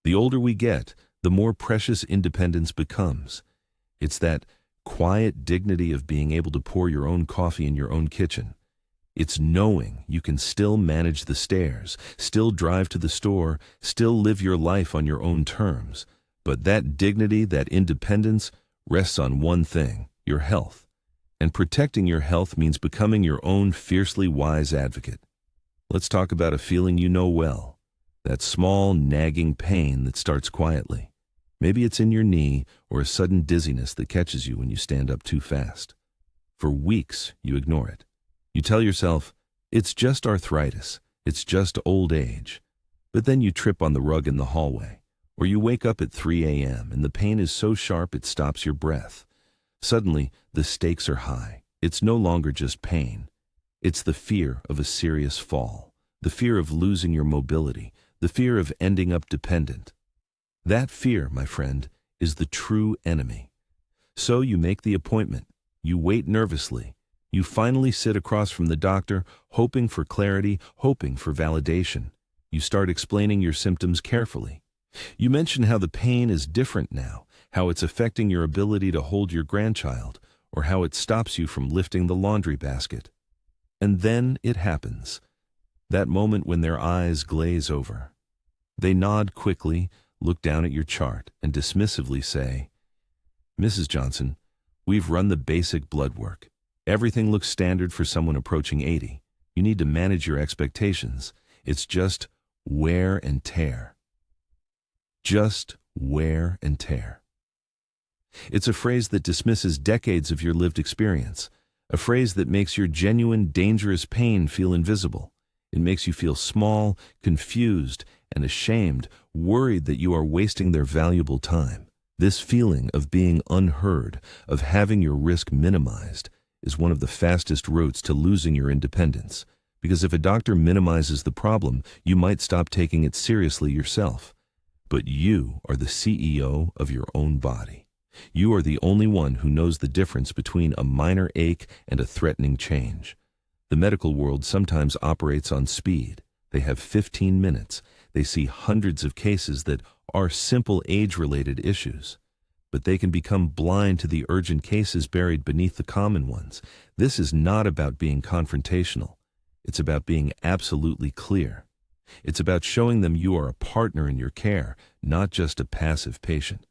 The older we get, the more precious independence becomes. It's that quiet dignity of being able to pour your own coffee in your own kitchen. It's knowing you can still manage the stairs, still drive to the store, still live your life on your own terms. But that dignity, that independence, rests on one thing: your health. And protecting your health means becoming your own fiercely wise advocate. Let's talk about a feeling you know well, that small, nagging pain that starts quietly. Maybe it's in your knee or a sudden dizziness that catches you when you stand up too fast. For weeks, you ignore it. You tell yourself, it's just arthritis, it's just old age. But then you trip on the rug in the hallway, or you wake up at 3 a.m. and the pain is so sharp it stops your breath. Suddenly, the stakes are high. It's no longer just pain. It's the fear of a serious fall, the fear of losing your mobility, the fear of ending up dependent. That fear, my friend, is the true enemy. So you make the appointment. You wait nervously. You finally sit across from the doctor, hoping for clarity, hoping for validation. You start explaining your symptoms carefully. You mention how the pain is different now, how it's affecting your ability to hold your grandchild, or how it stops you from lifting the laundry basket. And then it happens. That moment when their eyes glaze over. They nod quickly, look down at your chart, and dismissively say, "Mrs. Johnson, we've run the basic blood work. Everything looks standard for someone approaching 80. You need to manage your expectations. It's just wear and tear." Just wear and tear. It's a phrase that dismisses decades of your lived experience, a phrase that makes your genuine, dangerous pain feel invisible. It makes you feel small, confused, and ashamed, worried that you are wasting their valuable time. This feeling of being unheard, of having your risk minimized, is one of the fastest routes to losing your independence. Because if a doctor minimizes the problem, you might stop taking it seriously yourself. But you are the CEO of your own body. You are the only one who knows the difference between a minor ache and a threatening change. The medical world sometimes operates on speed. They have 15 minutes. They see hundreds of cases that are simple age-related issues. But they can become blind to the urgent cases buried beneath the common ones. This is not about being confrontational. It's about being absolutely clear. It's about showing them you are a partner in your care, not just a passive patient.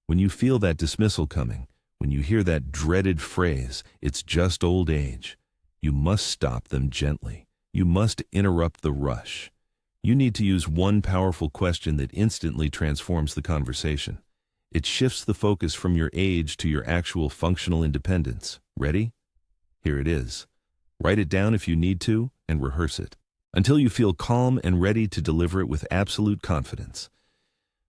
When you feel that dismissal coming, when you hear that dreaded phrase, "It's just old age," you must stop them gently. You must interrupt the rush. You need to use one powerful question that instantly transforms the conversation. It shifts the focus from your age to your actual functional independence. Ready? Here it is. Write it down if you need to, and rehearse it, until you feel calm and ready to deliver it with absolute confidence.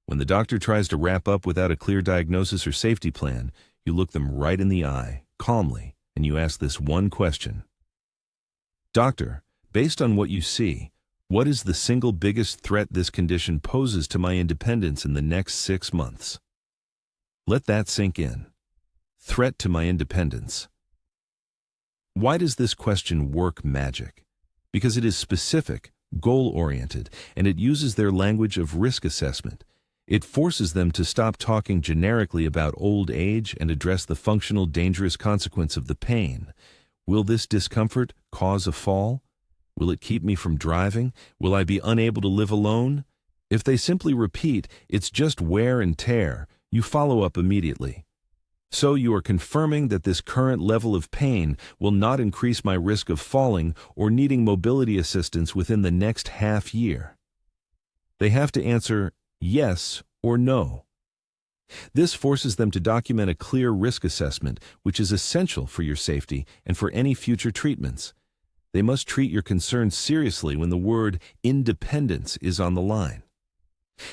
When the doctor tries to wrap up without a clear diagnosis or safety plan, you look them right in the eye, calmly, and you ask this one question. "Doctor, based on what you see, what is the single biggest threat this condition poses to my independence in the next 6 months?" Let that sink in. Threat to my independence. Why does this question work magic? Because it is specific, goal-oriented, and it uses their language of risk assessment. It forces them to stop talking generically about old age and address the functional, dangerous consequence of the pain. Will this discomfort cause a fall? Will it keep me from driving? Will I be unable to live alone? If they simply repeat, "It's just wear and tear," you follow up immediately. So you are confirming that this current level of pain will not increase my risk of falling or needing mobility assistance within the next half year. They have to answer yes or no. This forces them to document a clear risk assessment, which is essential for your safety and for any future treatments. They must treat your concerns seriously when the word independence is on the line.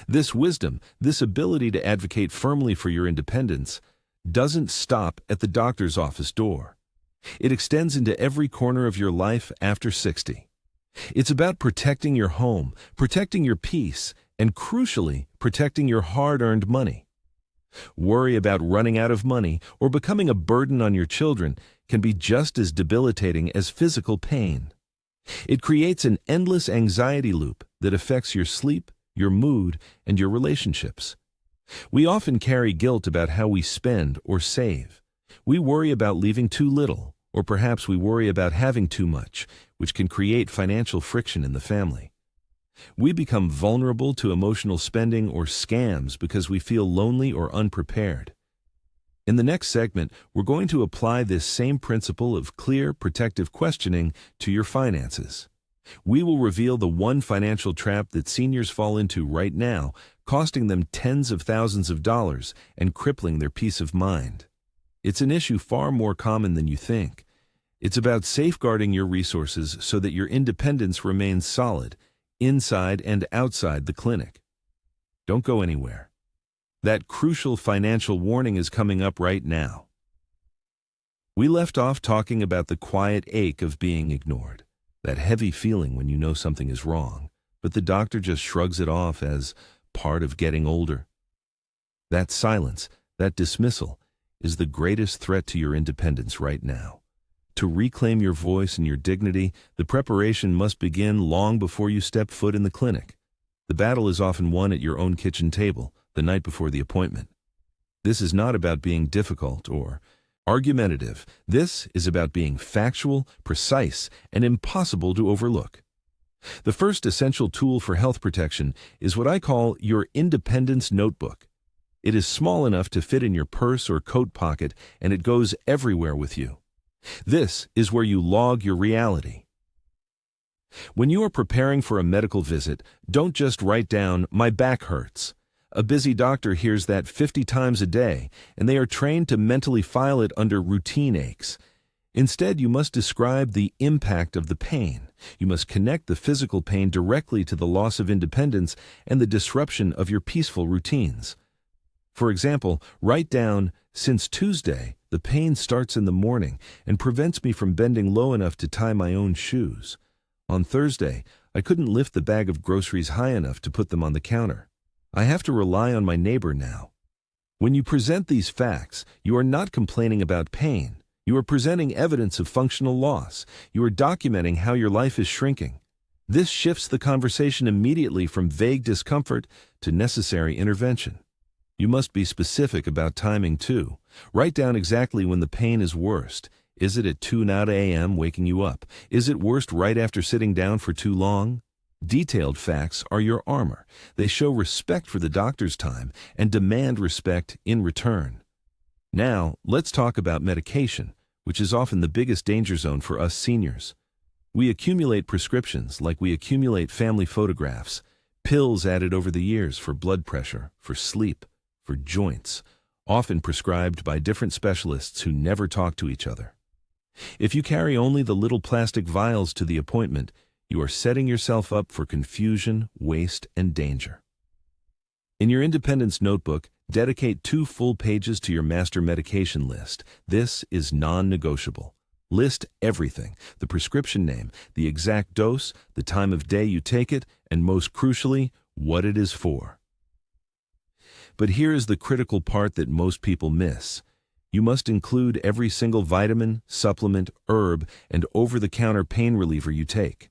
This wisdom, this ability to advocate firmly for your independence, doesn't stop at the doctor's office door. It extends into every corner of your life after 60. It's about protecting your home, protecting your peace, and crucially, protecting your hard-earned money. Worry about running out of money or becoming a burden on your children can be just as debilitating as physical pain. It creates an endless anxiety loop that affects your sleep, your mood, and your relationships. We often carry guilt about how we spend or save. We worry about leaving too little, or perhaps we worry about having too much, which can create financial friction in the family. We become vulnerable to emotional spending or scams because we feel lonely or unprepared. In the next segment, we're going to apply this same principle of clear, protective questioning to your finances. We will reveal the one financial trap that seniors fall into right now, costing them tens of thousands of dollars and crippling their peace of mind. It's an issue far more common than you think. It's about safeguarding your resources so that your independence remains solid, inside and outside the clinic. Don't go anywhere. That crucial financial warning is coming up right now. We left off talking about the quiet ache of being ignored, that heavy feeling when you know something is wrong, but the doctor just shrugs it off as part of getting older. That silence, that dismissal, is the greatest threat to your independence right now. To reclaim your voice and your dignity, the preparation must begin long before you step foot in the clinic. The battle is often won at your own kitchen table, the night before the appointment. This is not about being difficult or argumentative. This is about being factual, precise, and impossible to overlook. The first essential tool for health protection is what I call your independence notebook. It is small enough to fit in your purse or coat pocket, and it goes everywhere with you. This is where you log your reality. When you are preparing for a medical visit, don't just write down, "My back hurts." A busy doctor hears that 50 times a day, and they are trained to mentally file it under routine aches. Instead, you must describe the impact of the pain. You must connect the physical pain directly to the loss of independence and the disruption of your peaceful routines. For example, write down, "Since Tuesday, the pain starts in the morning and prevents me from bending low enough to tie my own shoes. On Thursday, I couldn't lift the bag of groceries high enough to put them on the counter. I have to rely on my neighbor now." When you present these facts, you are not complaining about pain. You are presenting evidence of functional loss. You are documenting how your life is shrinking. This shifts the conversation immediately from vague discomfort to necessary intervention. You must be specific about timing too. Write down exactly when the pain is worst. Is it at 2 a.m. waking you up? Is it worst right after sitting down for too long? Detailed facts are your armor. They show respect for the doctor's time and demand respect in return. Now, let's talk about medication, which is often the biggest danger zone for us seniors. We accumulate prescriptions like we accumulate family photographs, pills added over the years for blood pressure, for sleep, for joints, often prescribed by different specialists who never talk to each other. If you carry only the little plastic vials to the appointment, you are setting yourself up for confusion, waste, and danger. In your independence notebook, dedicate 2 full pages to your master medication list. This is non-negotiable. List everything: the prescription name, the exact dose, the time of day you take it, and most crucially, what it is for. But here is the critical part that most people miss. You must include every single vitamin, supplement, herb, and over-the-counter pain reliever you take.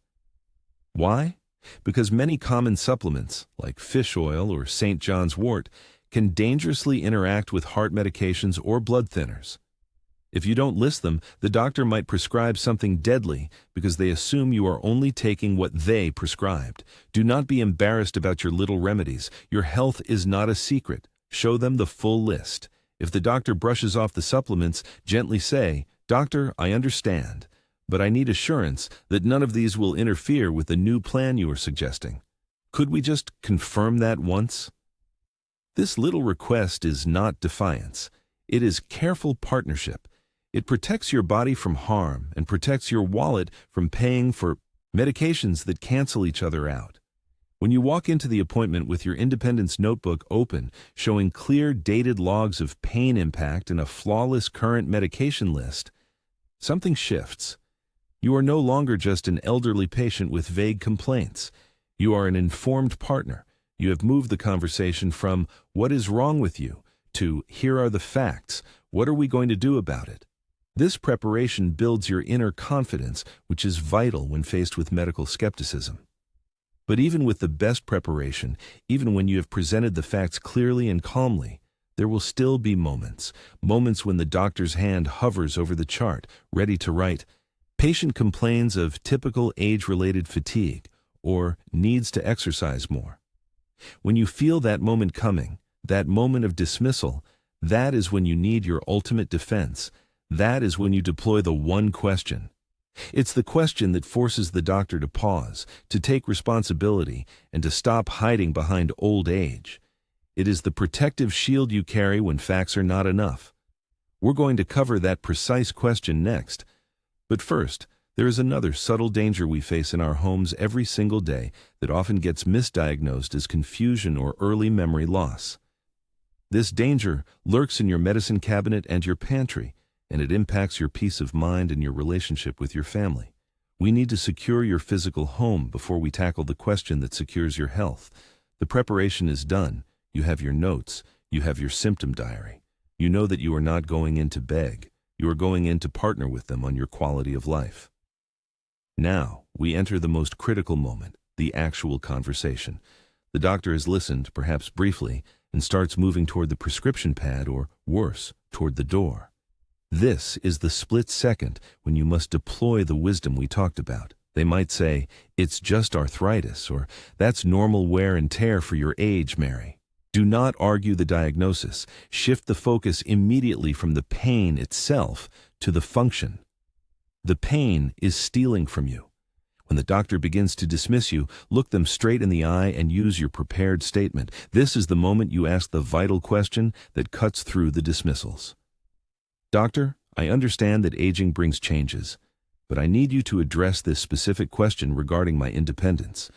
Why? Because many common supplements, like fish oil or St. John's wort, can dangerously interact with heart medications or blood thinners. If you don't list them, the doctor might prescribe something deadly because they assume you are only taking what they prescribed. Do not be embarrassed about your little remedies. Your health is not a secret. Show them the full list. If the doctor brushes off the supplements, gently say, "Doctor, I understand, but I need assurance that none of these will interfere with the new plan you are suggesting. Could we just confirm that once?" This little request is not defiance. It is careful partnership. It protects your body from harm and protects your wallet from paying for medications that cancel each other out. When you walk into the appointment with your independence notebook open, showing clear dated logs of pain impact and a flawless current medication list, something shifts. You are no longer just an elderly patient with vague complaints. You are an informed partner. You have moved the conversation from "what is wrong with you" to "here are the facts, what are we going to do about it?" This preparation builds your inner confidence, which is vital when faced with medical skepticism. But even with the best preparation, even when you have presented the facts clearly and calmly, there will still be moments when the doctor's hand hovers over the chart, ready to write, "Patient complains of typical age-related fatigue," or "needs to exercise more." When you feel that moment coming, that moment of dismissal, that is when you need your ultimate defense. That is when you deploy the one question. It's the question that forces the doctor to pause, to take responsibility, and to stop hiding behind old age. It is the protective shield you carry when facts are not enough. We're going to cover that precise question next. But first, there is another subtle danger we face in our homes every single day that often gets misdiagnosed as confusion or early memory loss. This danger lurks in your medicine cabinet and your pantry, and it impacts your peace of mind and your relationship with your family. We need to secure your physical home before we tackle the question that secures your health. The preparation is done. You have your notes. You have your symptom diary. You know that you are not going in to beg. You are going in to partner with them on your quality of life. Now, we enter the most critical moment, the actual conversation. The doctor has listened, perhaps briefly, and starts moving toward the prescription pad or, worse, toward the door. This is the split second when you must deploy the wisdom we talked about. They might say, "It's just arthritis," or "That's normal wear and tear for your age, Mary." Do not argue the diagnosis. Shift the focus immediately from the pain itself to the function. The pain is stealing from you. When the doctor begins to dismiss you, look them straight in the eye and use your prepared statement. This is the moment you ask the vital question that cuts through the dismissals. "Doctor, I understand that aging brings changes, but I need you to address this specific question regarding my independence.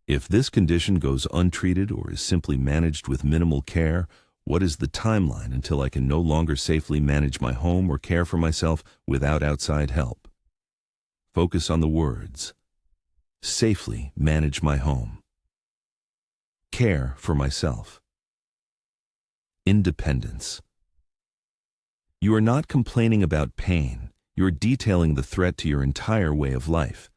If this condition goes untreated or is simply managed with minimal care, what is the timeline until I can no longer safely manage my home or care for myself without outside help?" Focus on the words. Safely manage my home. Care for myself. Independence. You are not complaining about pain. You are detailing the threat to your entire way of life.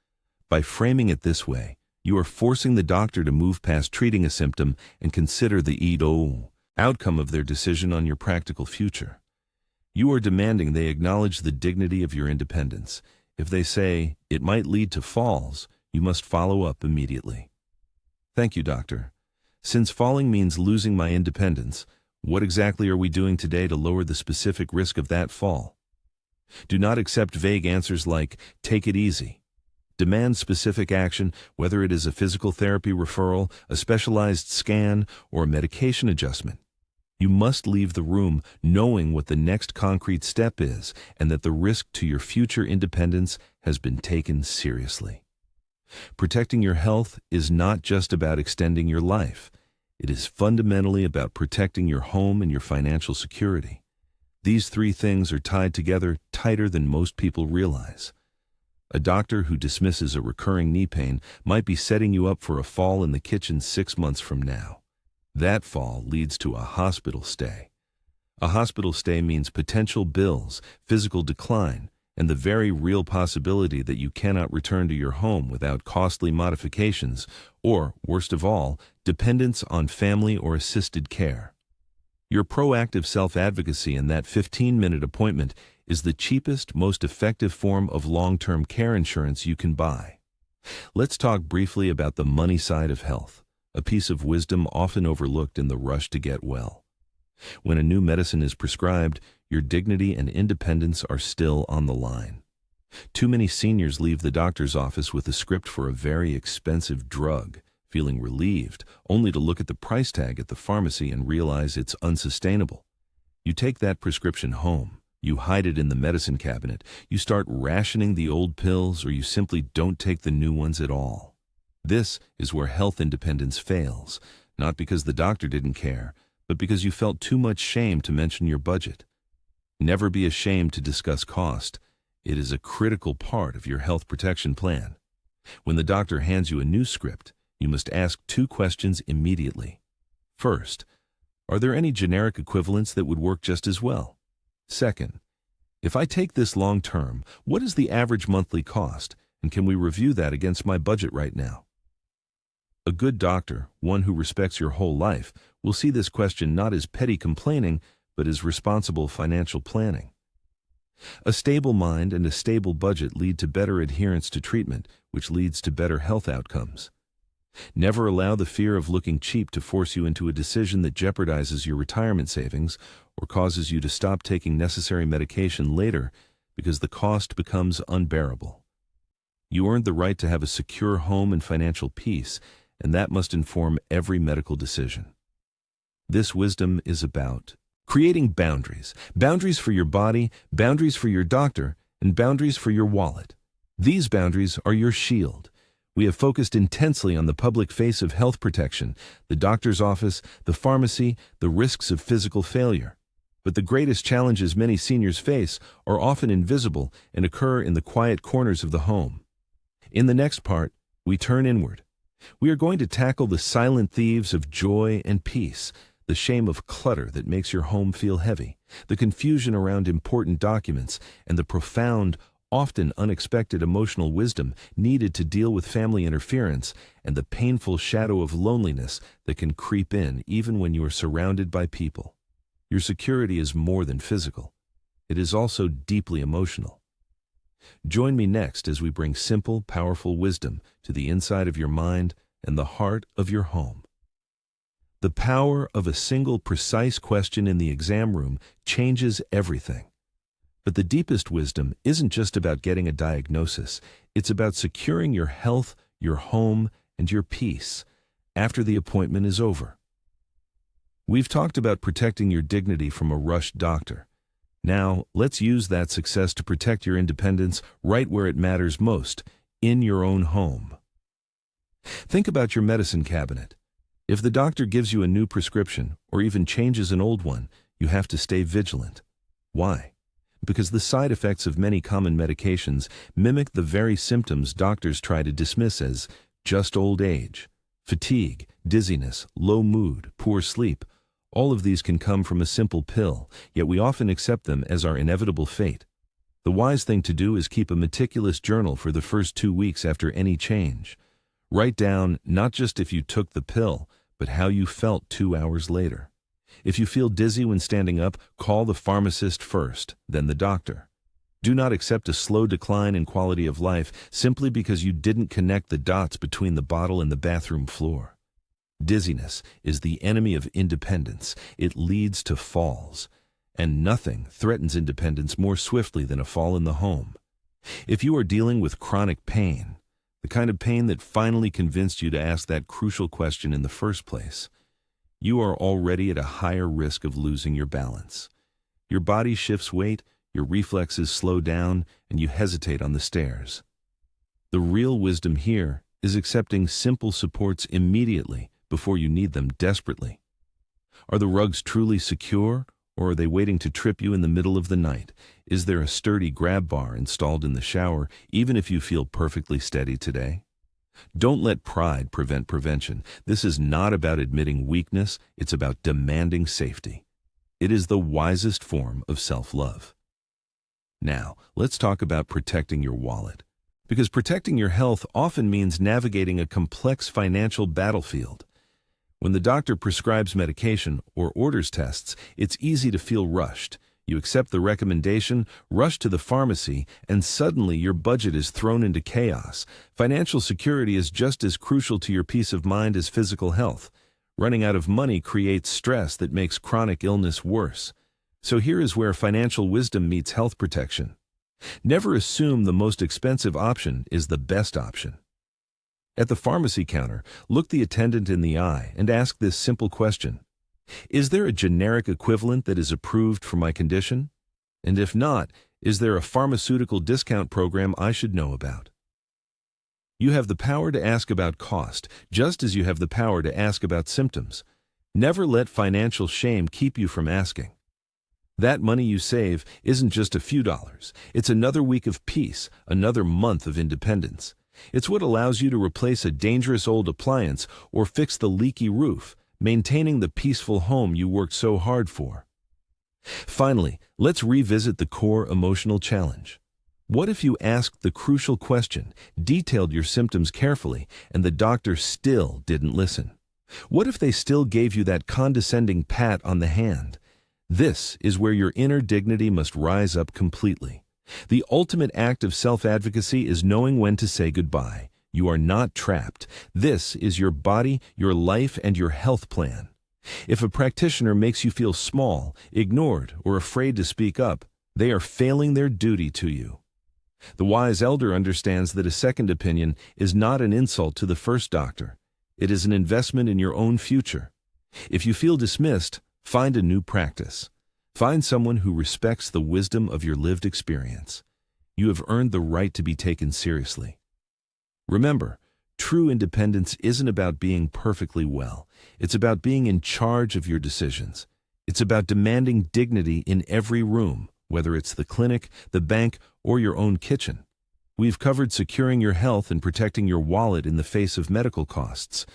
By framing it this way, you are forcing the doctor to move past treating a symptom and consider the outcome of their decision on your practical future. You are demanding they acknowledge the dignity of your independence. If they say, "It might lead to falls," you must follow up immediately. "Thank you, doctor. Since falling means losing my independence, what exactly are we doing today to lower the specific risk of that fall?" Do not accept vague answers like, "Take it easy." Demand specific action, whether it is a physical therapy referral, a specialized scan, or a medication adjustment. You must leave the room knowing what the next concrete step is and that the risk to your future independence has been taken seriously. Protecting your health is not just about extending your life. It is fundamentally about protecting your home and your financial security. These three things are tied together tighter than most people realize. A doctor who dismisses a recurring knee pain might be setting you up for a fall in the kitchen 6 months from now. That fall leads to a hospital stay. A hospital stay means potential bills, physical decline, and the very real possibility that you cannot return to your home without costly modifications or, worst of all, dependence on family or assisted care. Your proactive self-advocacy in that 15-minute appointment is the cheapest, most effective form of long-term care insurance you can buy. Let's talk briefly about the money side of health, a piece of wisdom often overlooked in the rush to get well. When a new medicine is prescribed, your dignity and independence are still on the line. Too many seniors leave the doctor's office with a script for a very expensive drug, feeling relieved, only to look at the price tag at the pharmacy and realize it's unsustainable. You take that prescription home, you hide it in the medicine cabinet, you start rationing the old pills, or you simply don't take the new ones at all. This is where health independence fails, not because the doctor didn't care, but because you felt too much shame to mention your budget. Never be ashamed to discuss cost. It is a critical part of your health protection plan. When the doctor hands you a new script, you must ask 2 questions immediately. First, are there any generic equivalents that would work just as well? Second, if I take this long term, what is the average monthly cost, and can we review that against my budget right now? A good doctor, one who respects your whole life, will see this question not as petty complaining, but as responsible financial planning. A stable mind and a stable budget lead to better adherence to treatment, which leads to better health outcomes. Never allow the fear of looking cheap to force you into a decision that jeopardizes your retirement savings or causes you to stop taking necessary medication later because the cost becomes unbearable. You earned the right to have a secure home and financial peace, and that must inform every medical decision. This wisdom is about creating boundaries. Boundaries for your body, boundaries for your doctor, and boundaries for your wallet. These boundaries are your shield. We have focused intensely on the public face of health protection, the doctor's office, the pharmacy, the risks of physical failure. But the greatest challenges many seniors face are often invisible and occur in the quiet corners of the home. In the next part, we turn inward. We are going to tackle the silent thieves of joy and peace, the shame of clutter that makes your home feel heavy, the confusion around important documents, and the profound, often unexpected emotional wisdom needed to deal with family interference and the painful shadow of loneliness that can creep in even when you are surrounded by people. Your security is more than physical. It is also deeply emotional. Join me next as we bring simple, powerful wisdom to the inside of your mind and the heart of your home. The power of a single precise question in the exam room changes everything. But the deepest wisdom isn't just about getting a diagnosis. It's about securing your health, your home, and your peace after the appointment is over. We've talked about protecting your dignity from a rushed doctor. Now, let's use that success to protect your independence right where it matters most, in your own home. Think about your medicine cabinet. If the doctor gives you a new prescription or even changes an old one, you have to stay vigilant. Why? Because the side effects of many common medications mimic the very symptoms doctors try to dismiss as just old age. Fatigue, dizziness, low mood, poor sleep. All of these can come from a simple pill, yet we often accept them as our inevitable fate. The wise thing to do is keep a meticulous journal for the first 2 weeks after any change. Write down not just if you took the pill, but how you felt 2 hours later. If you feel dizzy when standing up, call the pharmacist first, then the doctor. Do not accept a slow decline in quality of life simply because you didn't connect the dots between the bottle and the bathroom floor. Dizziness is the enemy of independence. It leads to falls. And nothing threatens independence more swiftly than a fall in the home. If you are dealing with chronic pain, the kind of pain that finally convinced you to ask that crucial question in the first place, you are already at a higher risk of losing your balance. Your body shifts weight, your reflexes slow down, and you hesitate on the stairs. The real wisdom here is accepting simple supports immediately before you need them desperately. Are the rugs truly secure, or are they waiting to trip you in the middle of the night? Is there a sturdy grab bar installed in the shower, even if you feel perfectly steady today? Don't let pride prevent prevention. This is not about admitting weakness, it's about demanding safety. It is the wisest form of self-love. Now, let's talk about protecting your wallet. Because protecting your health often means navigating a complex financial battlefield. When the doctor prescribes medication or orders tests, it's easy to feel rushed. You accept the recommendation, rush to the pharmacy, and suddenly your budget is thrown into chaos. Financial security is just as crucial to your peace of mind as physical health. Running out of money creates stress that makes chronic illness worse. So here is where financial wisdom meets health protection. Never assume the most expensive option is the best option. At the pharmacy counter, look the attendant in the eye and ask this simple question. Is there a generic equivalent that is approved for my condition? And if not, is there a pharmaceutical discount program I should know about? You have the power to ask about cost, just as you have the power to ask about symptoms. Never let financial shame keep you from asking. That money you save isn't just a few dollars. It's another week of peace, another month of independence. It's what allows you to replace a dangerous old appliance or fix the leaky roof, maintaining the peaceful home you worked so hard for. Finally, let's revisit the core emotional challenge. What if you asked the crucial question, detailed your symptoms carefully, and the doctor still didn't listen? What if they still gave you that condescending pat on the hand? This is where your inner dignity must rise up completely. The ultimate act of self-advocacy is knowing when to say goodbye. You are not trapped. This is your body, your life, and your health plan. If a practitioner makes you feel small, ignored, or afraid to speak up, they are failing their duty to you. The wise elder understands that a second opinion is not an insult to the first doctor. It is an investment in your own future. If you feel dismissed, find a new practice. Find someone who respects the wisdom of your lived experience. You have earned the right to be taken seriously. Remember, true independence isn't about being perfectly well. It's about being in charge of your decisions. It's about demanding dignity in every room, whether it's the clinic, the bank, or your own kitchen. We've covered securing your health and protecting your wallet in the face of medical costs.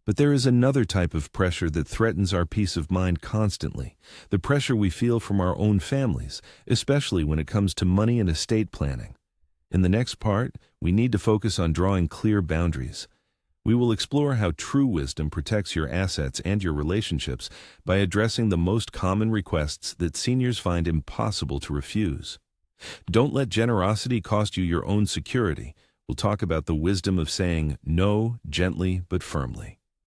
But there is another type of pressure that threatens our peace of mind constantly, the pressure we feel from our own families, especially when it comes to money and estate planning. In the next part, we need to focus on drawing clear boundaries. We will explore how true wisdom protects your assets and your relationships by addressing the most common requests that seniors find impossible to refuse. Don't let generosity cost you your own security. We'll talk about the wisdom of saying no gently but firmly.